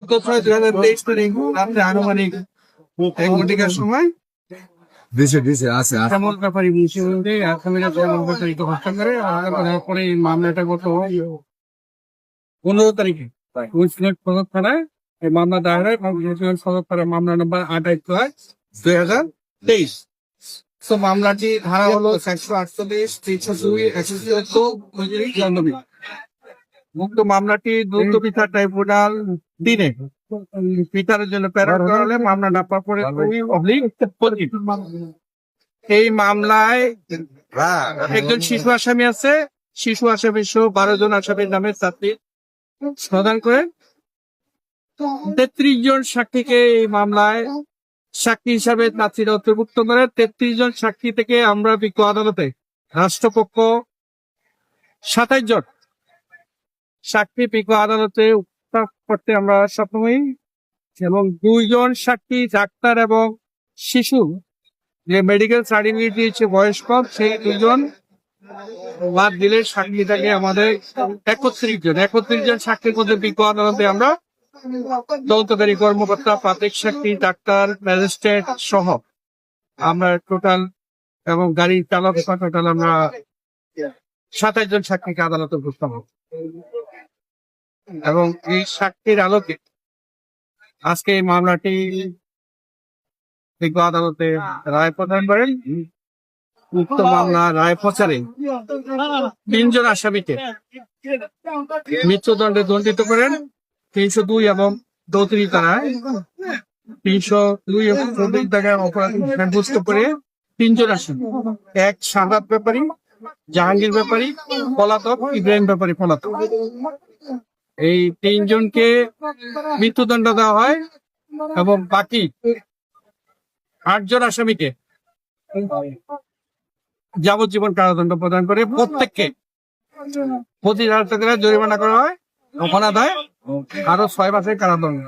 2023 তারিখ রাত্রে আনুমানিক 1 ঘটিকার সময় শ্যামল ব্যাপারী মিউনিসিপ্যালিটি আসামিরা শ্যামল ব্যাপারীকে হত্যা করে পরে এই মামলাটা গত 15 তারিখে উইসলেট সদর থানায় এই মামলা দায়ের হয় এবং উইসলেট সদর থানায় মামলা নম্বর 28/2023। তো মামলাটি ধারা হলো 148, 302, 114 মুক্ত মামলাটি দ্রুত বিচার ট্রাইব্যুনাল দিনে বিচারের জন্য প্রেরণ করা হলে মামলা ডাপ্পা করে এই মামলায় একজন শিশু আসামি আছে। শিশু আসামি সহ 12 জন আসামির নামে চাকরি প্রদান করে 33 জন সাক্ষীকে এই মামলায় সাক্ষী হিসাবে চাকরির অন্তর্ভুক্ত করে। 33 জন সাক্ষী থেকে আমরা বিজ্ঞ আদালতে রাষ্ট্রপক্ষ 27 জন সাক্ষী বিজ্ঞ আদালতে উত্থাপ করতে আমরা সক্ষম হই এবং 2 জন সাক্ষী ডাক্তার এবং শিশু যে মেডিকেল সার্টিফিকেট দিয়েছে বয়স কম সেই 2 জন বাদ দিলে সাক্ষী থাকে আমাদের 31 জন সাক্ষীর মধ্যে বিজ্ঞ আদালতে আমরা তদন্তকারী কর্মকর্তা, প্রাথমিক সাক্ষী, ডাক্তার, ম্যাজিস্ট্রেট সহ আমরা টোটাল এবং গাড়ি চালক টোটাল আমরা 27 জন সাক্ষীকে আদালতে উপস্থাপন এবং এই সাক্ষীর আলোকে আজকে এই মামলাটি বিজ্ঞ আদালতে রায় প্রদান করেন। উক্ত মামলা রায় প্রচারে 3 জন আসামিকে মৃত্যুদণ্ডে দণ্ডিত করেন 302 এবং 34 ধারায় 302 এবং 34 ধারায় অপরাধ সাব্যস্ত করে 3 জন আসামি, এক শাহাদ ব্যাপারী, জাহাঙ্গীর ব্যাপারী পলাতক, ইব্রাহিম ব্যাপারী পলাতক, এই 3 জনকে মৃত্যুদণ্ড দেওয়া হয় এবং বাকি 8 জন আসামিকে যাবজ্জীবন কারাদণ্ড প্রদান করে প্রত্যেককে 25,000 টাকা জরিমানা করা হয়, অপরাধ হয় আরো 6 মাসের কারাদণ্ড।